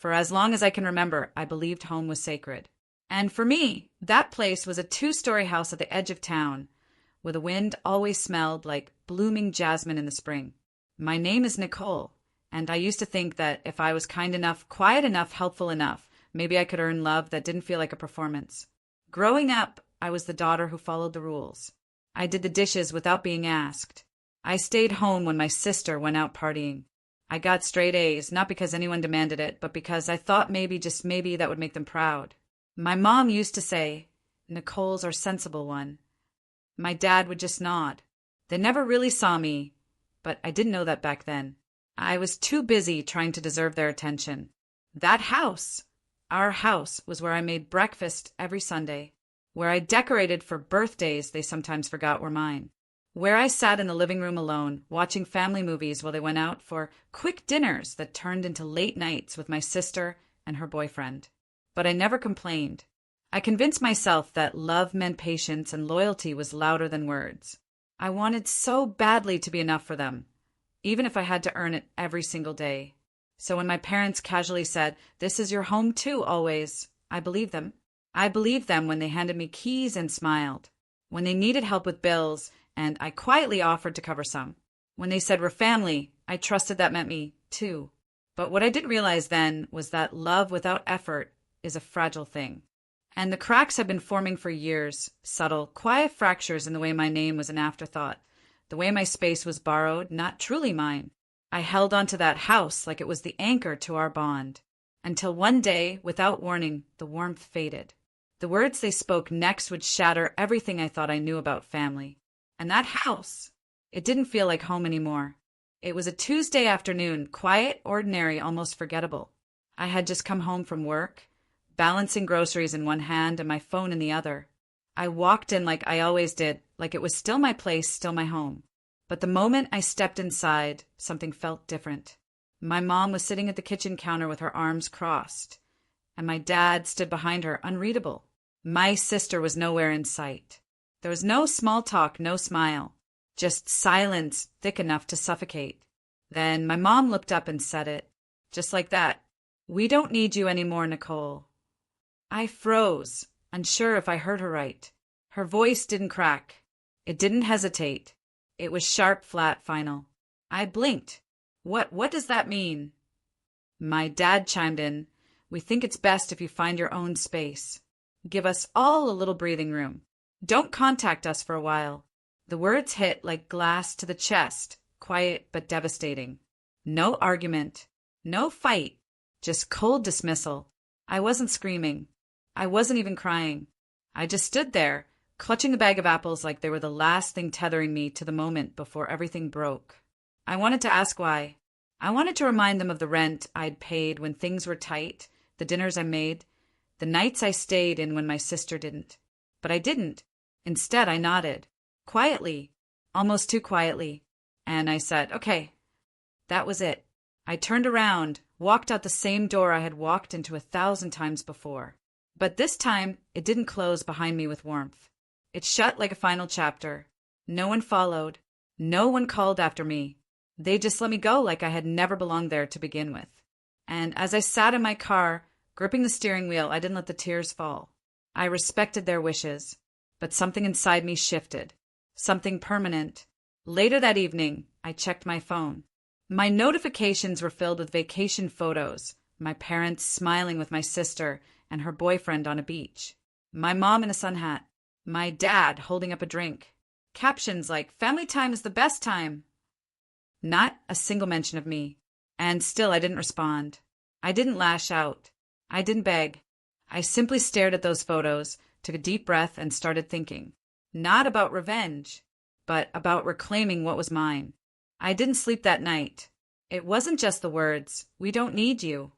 For as long as I can remember, I believed home was sacred. And for me, that place was a two-story house at the edge of town, where the wind always smelled like blooming jasmine in the spring. My name is Nicole, and I used to think that if I was kind enough, quiet enough, helpful enough, maybe I could earn love that didn't feel like a performance. Growing up, I was the daughter who followed the rules. I did the dishes without being asked. I stayed home when my sister went out partying. I got straight A's, not because anyone demanded it, but because I thought maybe, just maybe, that would make them proud. My mom used to say, "Nicole's our sensible one." My dad would just nod. They never really saw me, but I didn't know that back then. I was too busy trying to deserve their attention. That house, our house, was where I made breakfast every Sunday, where I decorated for birthdays they sometimes forgot were mine, where I sat in the living room alone, watching family movies while they went out for quick dinners that turned into late nights with my sister and her boyfriend. But I never complained. I convinced myself that love meant patience and loyalty was louder than words. I wanted so badly to be enough for them, even if I had to earn it every single day. So when my parents casually said, "This is your home too, always," I believed them. I believed them when they handed me keys and smiled, when they needed help with bills, and I quietly offered to cover some. When they said we're family, I trusted that meant me, too. But what I didn't realize then was that love without effort is a fragile thing. And the cracks have been forming for years, subtle, quiet fractures in the way my name was an afterthought, the way my space was borrowed, not truly mine. I held onto that house like it was the anchor to our bond, until one day, without warning, the warmth faded. The words they spoke next would shatter everything I thought I knew about family. And that house, it didn't feel like home anymore. It was a Tuesday afternoon, quiet, ordinary, almost forgettable. I had just come home from work, balancing groceries in one hand and my phone in the other. I walked in like I always did, like it was still my place, still my home. But the moment I stepped inside, something felt different. My mom was sitting at the kitchen counter with her arms crossed, and my dad stood behind her, unreadable. My sister was nowhere in sight. There was no small talk, no smile, just silence thick enough to suffocate. Then my mom looked up and said it, just like that. "We don't need you anymore, Nicole." I froze, unsure if I heard her right. Her voice didn't crack. It didn't hesitate. It was sharp, flat, final. I blinked. What does that mean? My dad chimed in. "We think it's best if you find your own space. Give us all a little breathing room. Don't contact us for a while." The words hit like glass to the chest, quiet but devastating. No argument, no fight, just cold dismissal. I wasn't screaming. I wasn't even crying. I just stood there, clutching the bag of apples like they were the last thing tethering me to the moment before everything broke. I wanted to ask why. I wanted to remind them of the rent I'd paid when things were tight, the dinners I made, the nights I stayed in when my sister didn't. But I didn't. Instead, I nodded. Quietly, almost too quietly. And I said, "Okay." That was it. I turned around, walked out the same door I had walked into 1,000 times before. But this time, it didn't close behind me with warmth. It shut like a final chapter. No one followed. No one called after me. They just let me go like I had never belonged there to begin with. And as I sat in my car, gripping the steering wheel, I didn't let the tears fall. I respected their wishes. But something inside me shifted. Something permanent. Later that evening, I checked my phone. My notifications were filled with vacation photos, my parents smiling with my sister and her boyfriend on a beach, my mom in a sun hat, my dad holding up a drink, captions like, "Family time is the best time." Not a single mention of me. And still I didn't respond. I didn't lash out. I didn't beg. I simply stared at those photos, took a deep breath, and started thinking. Not about revenge, but about reclaiming what was mine. I didn't sleep that night. It wasn't just the words, "We don't need you."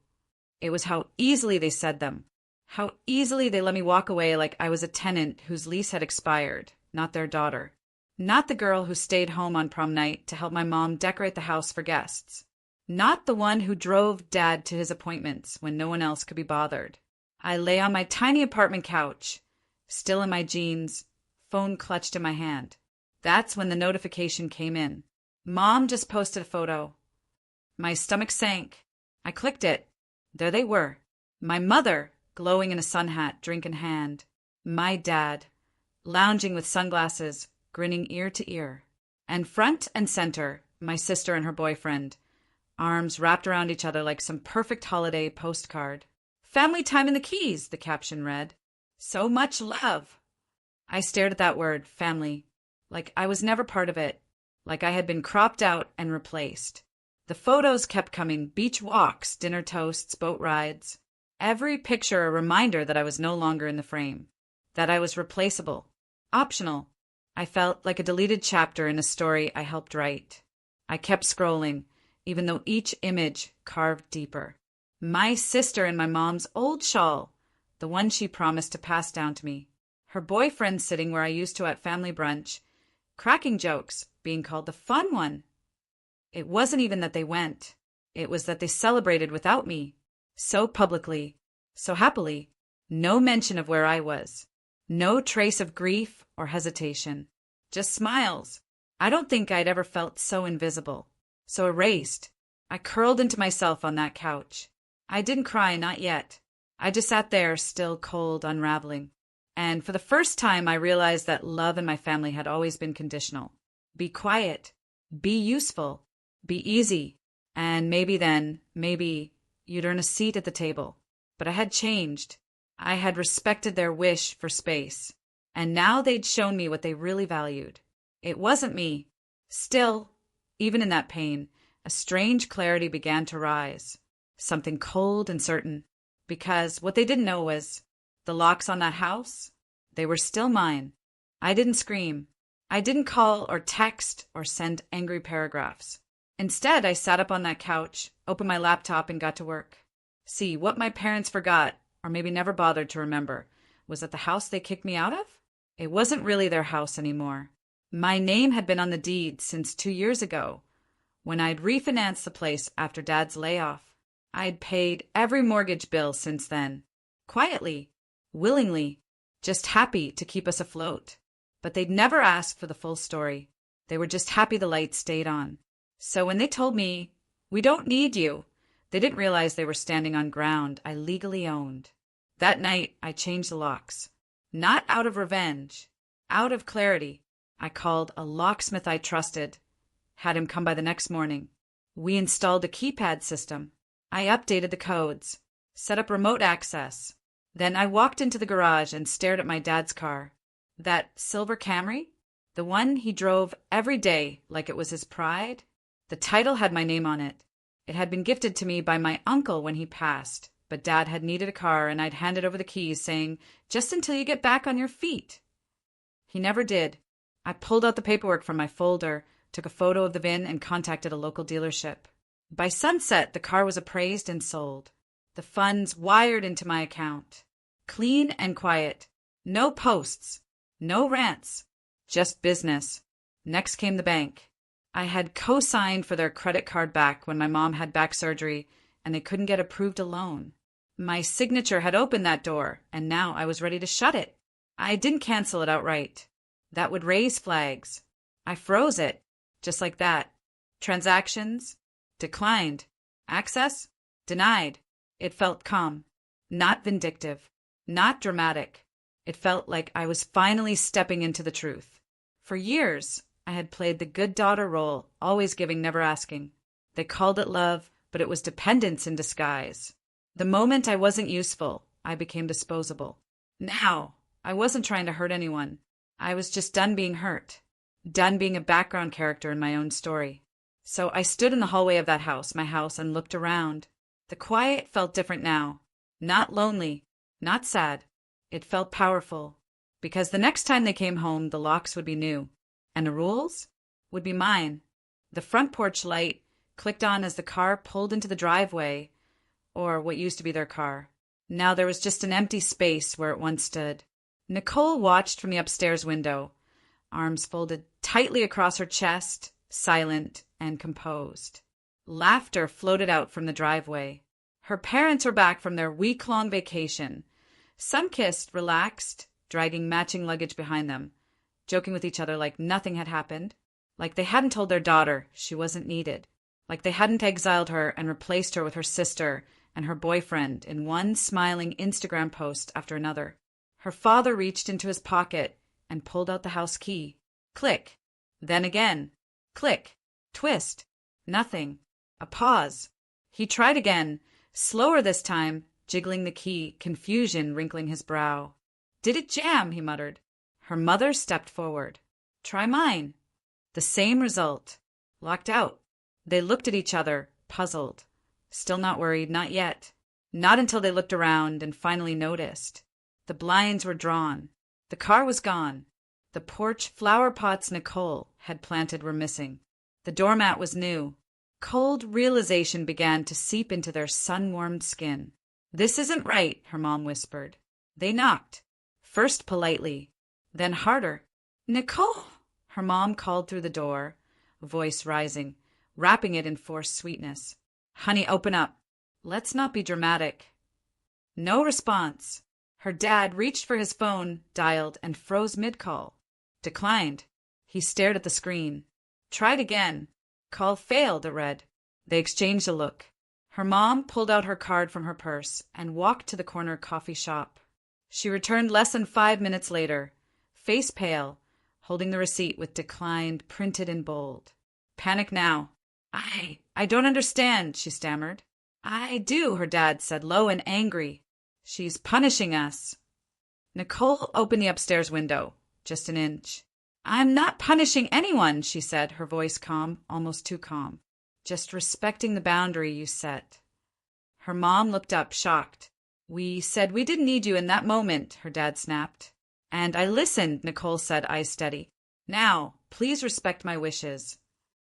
It was how easily they said them. How easily they let me walk away like I was a tenant whose lease had expired, not their daughter. Not the girl who stayed home on prom night to help my mom decorate the house for guests. Not the one who drove Dad to his appointments when no one else could be bothered. I lay on my tiny apartment couch, still in my jeans, phone clutched in my hand. That's when the notification came in. Mom just posted a photo. My stomach sank. I clicked it. There they were. My mother, glowing in a sun hat, drink in hand. My dad, lounging with sunglasses, grinning ear to ear. And front and center, my sister and her boyfriend, arms wrapped around each other like some perfect holiday postcard. Family time in the Keys, the caption read. So much love. I stared at that word, family, like I was never part of it, like I had been cropped out and replaced. The photos kept coming, beach walks, dinner toasts, boat rides. Every picture a reminder that I was no longer in the frame, that I was replaceable, optional. I felt like a deleted chapter in a story I helped write. I kept scrolling, even though each image carved deeper. My sister in my mom's old shawl, the one she promised to pass down to me. Her boyfriend sitting where I used to at family brunch, cracking jokes, being called the fun one. It wasn't even that they went. It was that they celebrated without me. So publicly, so happily. No mention of where I was. No trace of grief or hesitation. Just smiles. I don't think I'd ever felt so invisible, so erased. I curled into myself on that couch. I didn't cry, not yet. I just sat there, still cold, unraveling. And for the first time, I realized that love in my family had always been conditional. Be quiet. Be useful. Be easy. And maybe then, maybe, you'd earn a seat at the table. But I had changed. I had respected their wish for space. And now they'd shown me what they really valued. It wasn't me. Still, even in that pain, a strange clarity began to rise. Something cold and certain. Because what they didn't know was, the locks on that house, they were still mine. I didn't scream. I didn't call or text or send angry paragraphs. Instead, I sat up on that couch, opened my laptop, and got to work. See, what my parents forgot, or maybe never bothered to remember, was that the house they kicked me out of? It wasn't really their house anymore. My name had been on the deed since 2 years ago, when I'd refinanced the place after Dad's layoff. I'd paid every mortgage bill since then. Quietly, willingly, just happy to keep us afloat. But they'd never asked for the full story. They were just happy the lights stayed on. So when they told me, "We don't need you," they didn't realize they were standing on ground I legally owned. That night, I changed the locks. Not out of revenge, out of clarity. I called a locksmith I trusted, had him come by the next morning. We installed a keypad system. I updated the codes, set up remote access. Then I walked into the garage and stared at my dad's car. That silver Camry? The one he drove every day like it was his pride? The title had my name on it. It had been gifted to me by my uncle when he passed, but Dad had needed a car and I'd handed over the keys saying, "Just until you get back on your feet." He never did. I pulled out the paperwork from my folder, took a photo of the VIN, and contacted a local dealership. By sunset, the car was appraised and sold. The funds wired into my account. Clean and quiet. No posts. No rants. Just business. Next came the bank. I had co-signed for their credit card back when my mom had back surgery and they couldn't get approved a loan. My signature had opened that door, and now I was ready to shut it. I didn't cancel it outright. That would raise flags. I froze it, just like that. Transactions? Declined. Access? Denied. It felt calm. Not vindictive. Not dramatic. It felt like I was finally stepping into the truth. For years, I had played the good daughter role, always giving, never asking. They called it love, but it was dependence in disguise. The moment I wasn't useful, I became disposable. Now, I wasn't trying to hurt anyone. I was just done being hurt. Done being a background character in my own story. So I stood in the hallway of that house, my house, and looked around. The quiet felt different now. Not lonely. Not sad. It felt powerful. Because the next time they came home, the locks would be new. And the rules would be mine. The front porch light clicked on as the car pulled into the driveway, or what used to be their car. Now there was just an empty space where it once stood. Nicole watched from the upstairs window, arms folded tightly across her chest, silent and composed. Laughter floated out from the driveway. Her parents were back from their week-long vacation. Sun-kissed, relaxed, dragging matching luggage behind them, joking with each other like nothing had happened, like they hadn't told their daughter she wasn't needed, like they hadn't exiled her and replaced her with her sister and her boyfriend in one smiling Instagram post after another. Her father reached into his pocket and pulled out the house key. Click. Then again. Click. Twist. Nothing. A pause. He tried again, slower this time, jiggling the key, confusion wrinkling his brow. Did it jam? He muttered. Her mother stepped forward. Try mine. The same result. Locked out. They looked at each other, puzzled. Still not worried, not yet. Not until they looked around and finally noticed. The blinds were drawn. The car was gone. The porch flower pots Nicole had planted were missing. The doormat was new. Cold realization began to seep into their sun-warmed skin. This isn't right, her mom whispered. They knocked. First politely, then harder. Nicole! Her mom called through the door, voice rising, wrapping it in forced sweetness. Honey, open up. Let's not be dramatic. No response. Her dad reached for his phone, dialed, and froze mid-call. Declined. He stared at the screen. Tried again. Call failed, it read. They exchanged a look. Her mom pulled out her card from her purse and walked to the corner coffee shop. She returned less than 5 minutes later, face pale, holding the receipt with declined printed in bold. Panic now. I don't understand, she stammered. I do, her dad said, low and angry. She's punishing us. Nicole opened the upstairs window, just an inch. I'm not punishing anyone, she said, her voice calm, almost too calm. Just respecting the boundary you set. Her mom looked up, shocked. We said we didn't need you in that moment, her dad snapped. And I listened, Nicole said, eyes steady. Now, please respect my wishes.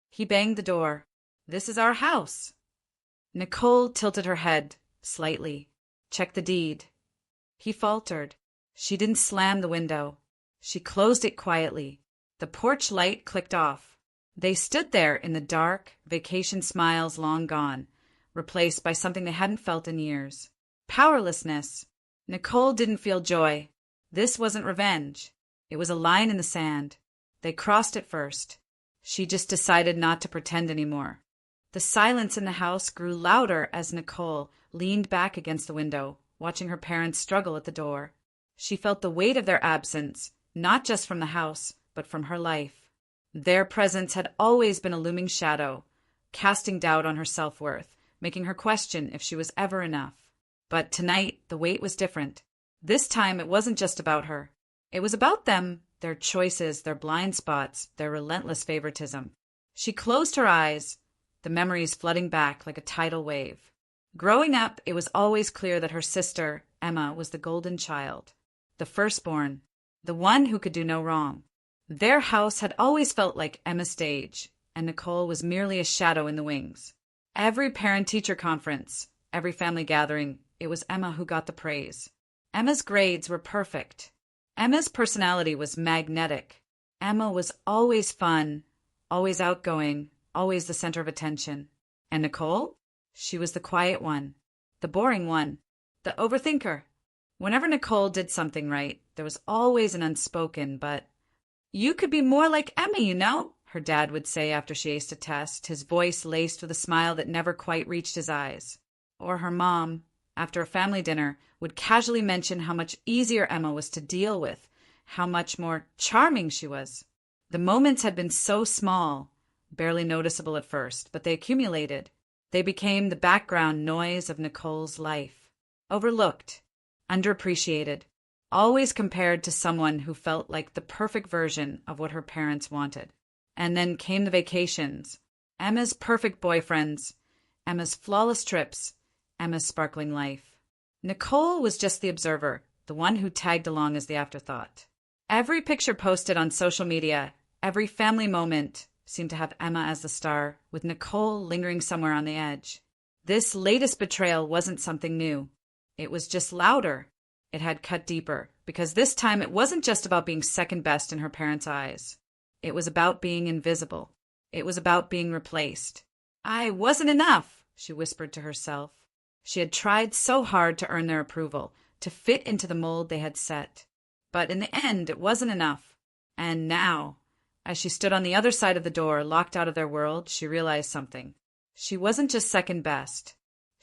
He banged the door. This is our house. Nicole tilted her head, slightly. Check the deed. He faltered. She didn't slam the window. She closed it quietly. The porch light clicked off. They stood there in the dark, vacation smiles long gone, replaced by something they hadn't felt in years. Powerlessness. Nicole didn't feel joy. This wasn't revenge. It was a line in the sand. They crossed it first. She just decided not to pretend anymore. The silence in the house grew louder as Nicole leaned back against the window, watching her parents struggle at the door. She felt the weight of their absence, not just from the house, but from her life. Their presence had always been a looming shadow, casting doubt on her self-worth, making her question if she was ever enough. But tonight, the weight was different. This time, it wasn't just about her. It was about them, their choices, their blind spots, their relentless favoritism. She closed her eyes, the memories flooding back like a tidal wave. Growing up, it was always clear that her sister, Emma, was the golden child, the firstborn, the one who could do no wrong. Their house had always felt like Emma's stage, and Nicole was merely a shadow in the wings. Every parent-teacher conference, every family gathering, it was Emma who got the praise. Emma's grades were perfect. Emma's personality was magnetic. Emma was always fun, always outgoing, always the center of attention. And Nicole? She was the quiet one, the boring one, the overthinker. Whenever Nicole did something right, there was always an unspoken, but, "You could be more like Emma, you know," her dad would say after she aced a test, his voice laced with a smile that never quite reached his eyes. Or her mom, after a family dinner, would casually mention how much easier Emma was to deal with, how much more charming she was. The moments had been so small, barely noticeable at first, but they accumulated. They became the background noise of Nicole's life. Overlooked, underappreciated, always compared to someone who felt like the perfect version of what her parents wanted. And then came the vacations, Emma's perfect boyfriends, Emma's flawless trips, Emma's sparkling life. Nicole was just the observer, the one who tagged along as the afterthought. Every picture posted on social media, every family moment, seemed to have Emma as the star, with Nicole lingering somewhere on the edge. This latest betrayal wasn't something new. It was just louder. It had cut deeper, because this time it wasn't just about being second best in her parents' eyes. It was about being invisible. It was about being replaced. I wasn't enough, she whispered to herself. She had tried so hard to earn their approval, to fit into the mold they had set. But in the end, it wasn't enough. And now, as she stood on the other side of the door, locked out of their world, she realized something. She wasn't just second best.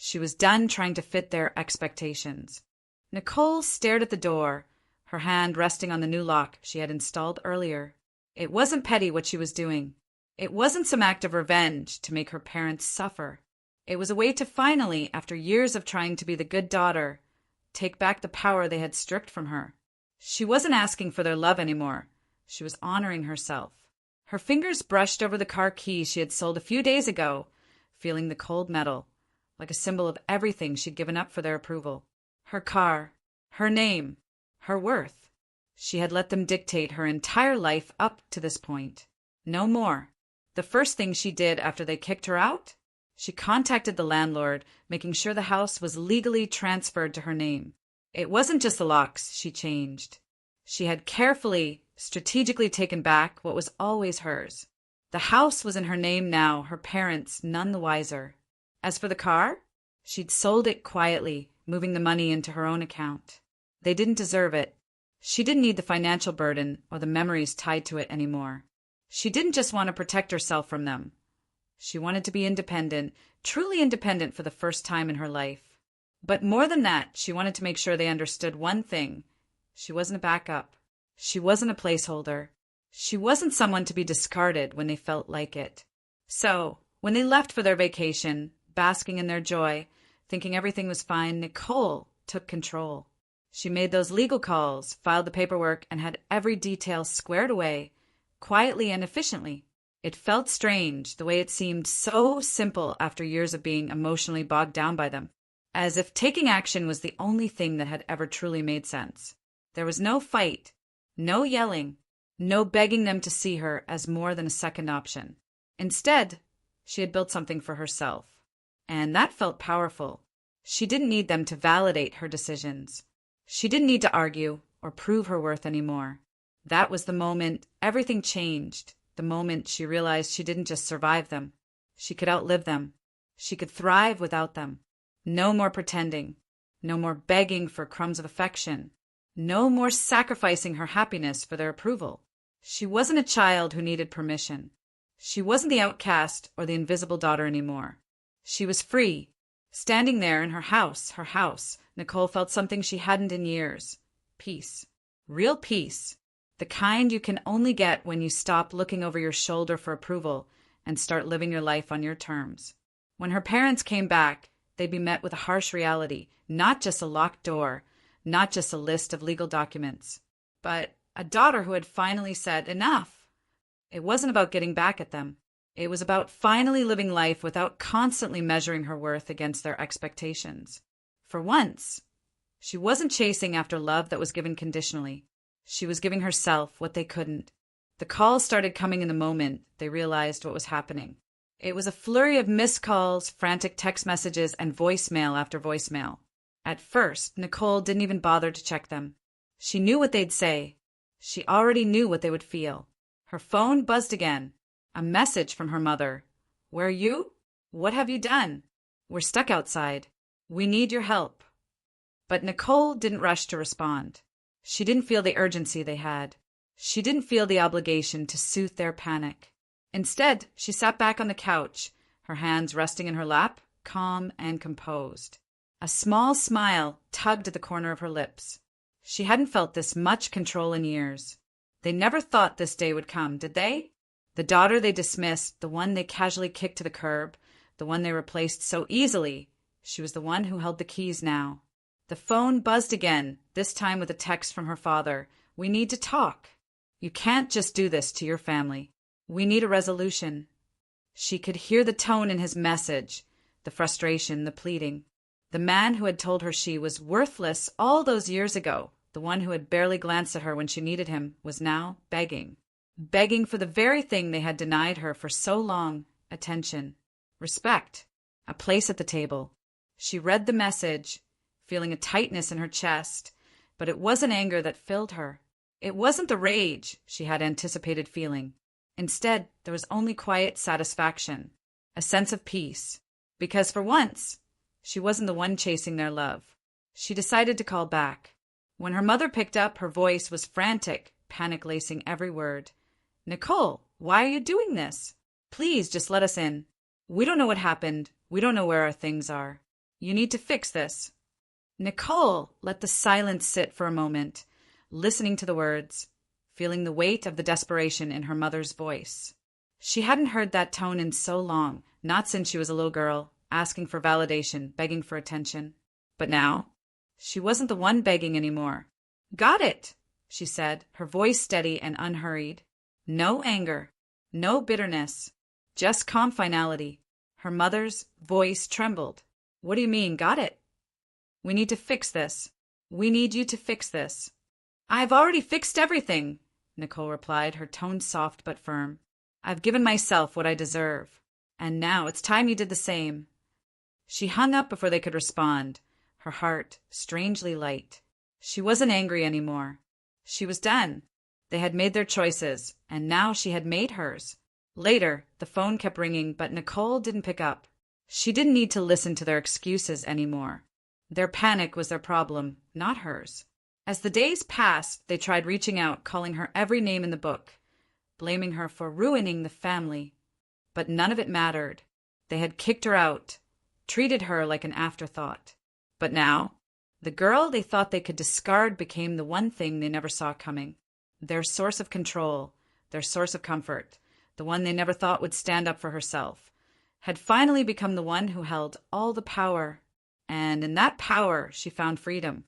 She was done trying to fit their expectations. Nicole stared at the door, her hand resting on the new lock she had installed earlier. It wasn't petty what she was doing. It wasn't some act of revenge to make her parents suffer. It was a way to finally, after years of trying to be the good daughter, take back the power they had stripped from her. She wasn't asking for their love anymore. She was honoring herself. Her fingers brushed over the car keys she had sold a few days ago, feeling the cold metal, like a symbol of everything she'd given up for their approval. Her car, her name, her worth. She had let them dictate her entire life up to this point. No more. The first thing she did after they kicked her out? She contacted the landlord, making sure the house was legally transferred to her name. It wasn't just the locks she changed. She had carefully, strategically taken back what was always hers. The house was in her name now, her parents none the wiser. As for the car, she'd sold it quietly, moving the money into her own account. They didn't deserve it. She didn't need the financial burden or the memories tied to it anymore. She didn't just want to protect herself from them. She wanted to be independent, truly independent for the first time in her life. But more than that, she wanted to make sure they understood one thing. She wasn't a backup. She wasn't a placeholder. She wasn't someone to be discarded when they felt like it. So, when they left for their vacation, basking in their joy, thinking everything was fine, Nicole took control. She made those legal calls, filed the paperwork, and had every detail squared away, quietly and efficiently. It felt strange, the way it seemed so simple after years of being emotionally bogged down by them. As if taking action was the only thing that had ever truly made sense. There was no fight, no yelling, no begging them to see her as more than a second option. Instead, she had built something for herself. And that felt powerful. She didn't need them to validate her decisions. She didn't need to argue or prove her worth anymore. That was the moment everything changed, the moment she realized she didn't just survive them. She could outlive them. She could thrive without them. No more pretending. No more begging for crumbs of affection. No more sacrificing her happiness for their approval. She wasn't a child who needed permission. She wasn't the outcast or the invisible daughter anymore. She was free. Standing there in her house, Nicole felt something she hadn't in years. Peace. Real peace. The kind you can only get when you stop looking over your shoulder for approval and start living your life on your terms. When her parents came back, they'd be met with a harsh reality, not just a locked door, not just a list of legal documents, but a daughter who had finally said enough. It wasn't about getting back at them. It was about finally living life without constantly measuring her worth against their expectations. For once, she wasn't chasing after love that was given conditionally. She was giving herself what they couldn't. The calls started coming in the moment they realized what was happening. It was a flurry of missed calls, frantic text messages, and voicemail after voicemail. At first, Nicole didn't even bother to check them. She knew what they'd say. She already knew what they would feel. Her phone buzzed again. A message from her mother. "Where are you? What have you done? We're stuck outside. We need your help." But Nicole didn't rush to respond. She didn't feel the urgency they had. She didn't feel the obligation to soothe their panic. Instead, she sat back on the couch, her hands resting in her lap, calm and composed. A small smile tugged at the corner of her lips. She hadn't felt this much control in years. They never thought this day would come, did they? The daughter they dismissed, the one they casually kicked to the curb, the one they replaced so easily, she was the one who held the keys now. The phone buzzed again, this time with a text from her father. "We need to talk. You can't just do this to your family. We need a resolution." She could hear the tone in his message, the frustration, the pleading. The man who had told her she was worthless all those years ago, the one who had barely glanced at her when she needed him, was now begging. Begging for the very thing they had denied her for so long: attention, respect, a place at the table. She read the message, feeling a tightness in her chest, but it wasn't anger that filled her. It wasn't the rage she had anticipated feeling. Instead, there was only quiet satisfaction, a sense of peace, because for once, she wasn't the one chasing their love. She decided to call back. When her mother picked up, her voice was frantic, panic-lacing every word. "Nicole, why are you doing this? Please just let us in. We don't know what happened. We don't know where our things are. You need to fix this. Nicole let the silence sit for a moment, listening to the words, feeling the weight of the desperation in her mother's voice. She hadn't heard that tone in so long, not since she was a little girl, asking for validation, begging for attention. But now, she wasn't the one begging anymore. Got it, she said, her voice steady and unhurried. No anger, no bitterness, just calm finality. Her mother's voice trembled. What do you mean, got it? We need to fix this. We need you to fix this. I've already fixed everything, Nicole replied, her tone soft but firm. I've given myself what I deserve. And now it's time you did the same. She hung up before they could respond, her heart strangely light. She wasn't angry anymore. She was done. They had made their choices, and now she had made hers. Later, the phone kept ringing, but Nicole didn't pick up. She didn't need to listen to their excuses anymore. Their panic was their problem, not hers. As the days passed, they tried reaching out, calling her every name in the book, blaming her for ruining the family. But none of it mattered. They had kicked her out, treated her like an afterthought. But now, the girl they thought they could discard became the one thing they never saw coming. Their source of control, their source of comfort, the one they never thought would stand up for herself, had finally become the one who held all the power. And in that power, she found freedom.